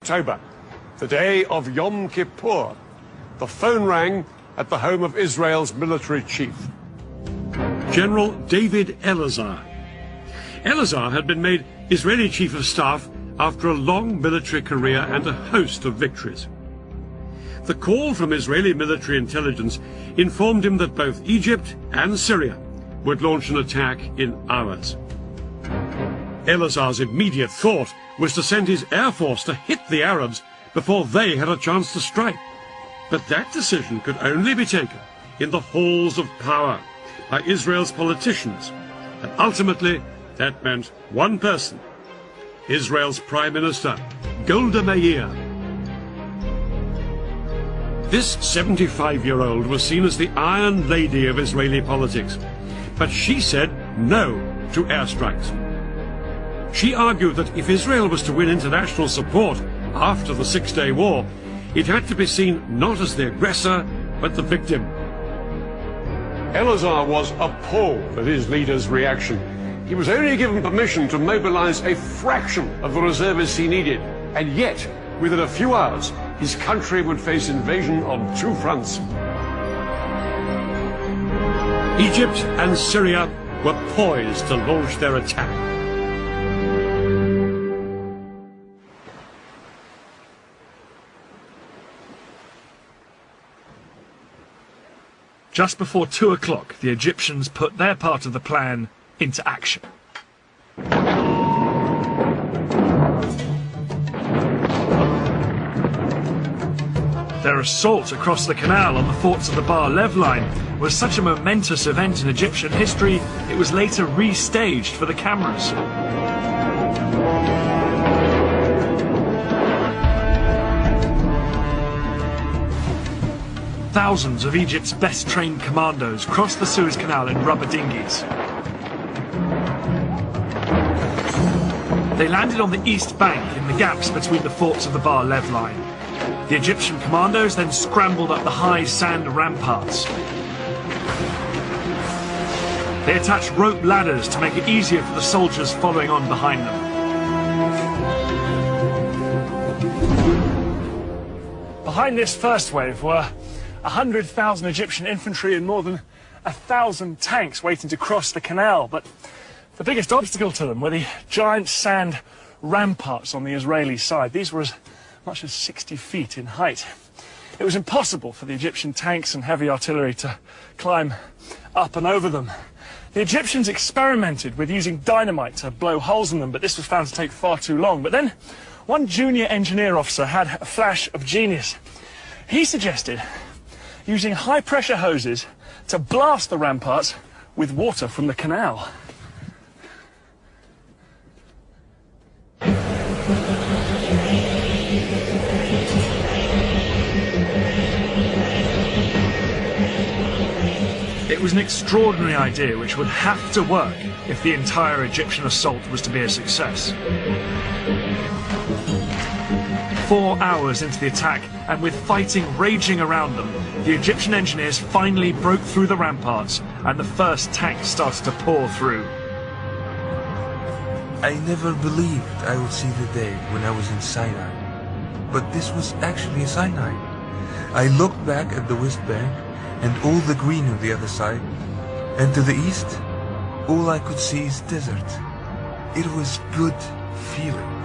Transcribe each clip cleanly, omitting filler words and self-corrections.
October, the day of Yom Kippur. The phone rang at the home of Israel's military chief, General David Elazar. Elazar had been made Israeli Chief of Staff after a long military career and a host of victories. The call from Israeli military intelligence informed him that both Egypt and Syria would launch an attack in hours. Elazar's immediate thought was to send his air force to hit the Arabs before they had a chance to strike. But that decision could only be taken in the halls of power by Israel's politicians, and ultimately that meant one person, Israel's Prime Minister, Golda Meir. This 75-year-old was seen as the Iron Lady of Israeli politics, but she said no to airstrikes. She argued that if Israel was to win international support after the Six-Day War, it had to be seen not as the aggressor, but the victim. Elazar was appalled at his leader's reaction. He was only given permission to mobilize a fraction of the reservists he needed, and yet, within a few hours, his country would face invasion on two fronts. Egypt and Syria were poised to launch their attack. Just before 2 o'clock, the Egyptians put their part of the plan into action. Their assault across the canal on the forts of the Bar-Lev line was such a momentous event in Egyptian history, it was later restaged for the cameras. Thousands of Egypt's best-trained commandos crossed the Suez Canal in rubber dinghies. They landed on the east bank in the gaps between the forts of the Bar-Lev line. The Egyptian commandos then scrambled up the high sand ramparts. They attached rope ladders to make it easier for the soldiers following on behind them. Behind this first wave were 100,000 Egyptian infantry and more than 1,000 tanks waiting to cross the canal, but the biggest obstacle to them were the giant sand ramparts on the Israeli side. These were as much as 60 feet in height. It was impossible for the Egyptian tanks and heavy artillery to climb up and over them. The Egyptians experimented with using dynamite to blow holes in them, but this was found to take far too long. But then one junior engineer officer had a flash of genius. He suggested using high-pressure hoses to blast the ramparts with water from the canal. It was an extraordinary idea which would have to work if the entire Egyptian assault was to be a success. 4 hours into the attack, and with fighting raging around them, the Egyptian engineers finally broke through the ramparts, and the first tanks started to pour through. I never believed I would see the day when I was in Sinai. But this was actually Sinai. I looked back at the West Bank, and all the green on the other side, and to the east, all I could see is desert. It was good feeling.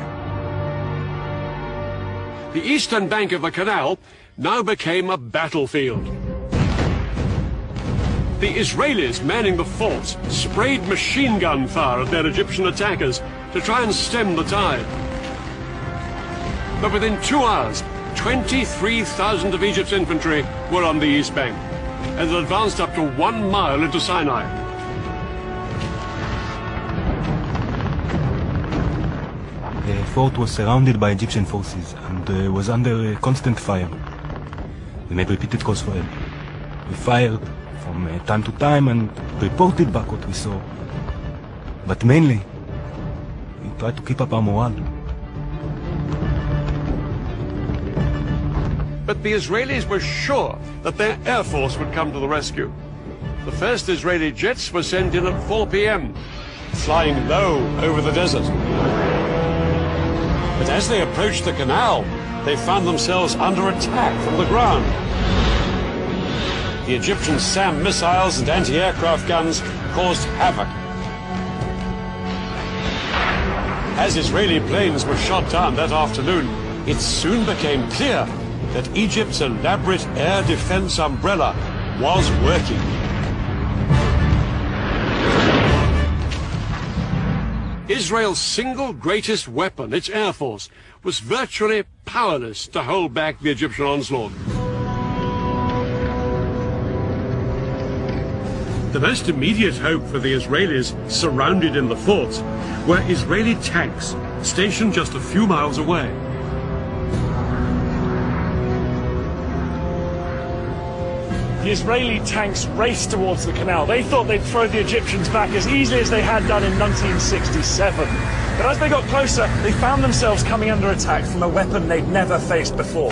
The eastern bank of the canal now became a battlefield. The Israelis manning the forts sprayed machine gun fire at their Egyptian attackers to try and stem the tide. But within 2 hours, 23,000 of Egypt's infantry were on the east bank, and had advanced up to 1 mile into Sinai. The fort was surrounded by Egyptian forces and was under constant fire. We made repeated calls for help. We fired from time to time and reported back what we saw. But mainly, we tried to keep up our morale. But the Israelis were sure that their air force would come to the rescue. The first Israeli jets were sent in at 4 p.m., flying low over the desert. But as they approached the canal, they found themselves under attack from the ground. The Egyptian SAM missiles and anti-aircraft guns caused havoc. As Israeli planes were shot down that afternoon, it soon became clear that Egypt's elaborate air defense umbrella was working. Israel's single greatest weapon, its air force, was virtually powerless to hold back the Egyptian onslaught. The most immediate hope for the Israelis surrounded in the forts were Israeli tanks stationed just a few miles away. The Israeli tanks raced towards the canal. They thought they'd throw the Egyptians back as easily as they had done in 1967. But as they got closer, they found themselves coming under attack from a weapon they'd never faced before.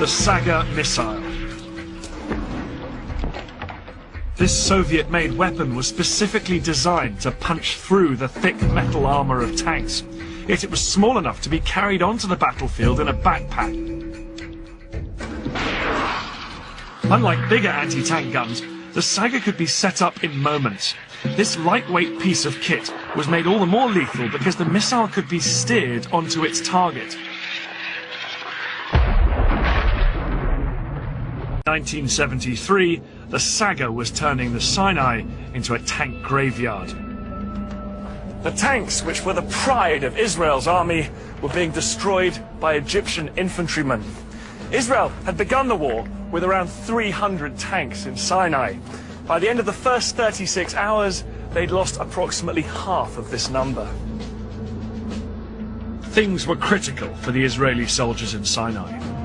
The Nshagga missile. This Soviet-made weapon was specifically designed to punch through the thick metal armor of tanks. Yet it was small enough to be carried onto the battlefield in a backpack. Unlike bigger anti-tank guns, the Nshagga could be set up in moments. This lightweight piece of kit was made all the more lethal because the missile could be steered onto its target. 1973, the Nshagga was turning the Sinai into a tank graveyard. The tanks, which were the pride of Israel's army, were being destroyed by Egyptian infantrymen. Israel had begun the war with around 300 tanks in Sinai. By the end of the first 36 hours, they'd lost approximately half of this number. Things were critical for the Israeli soldiers in Sinai.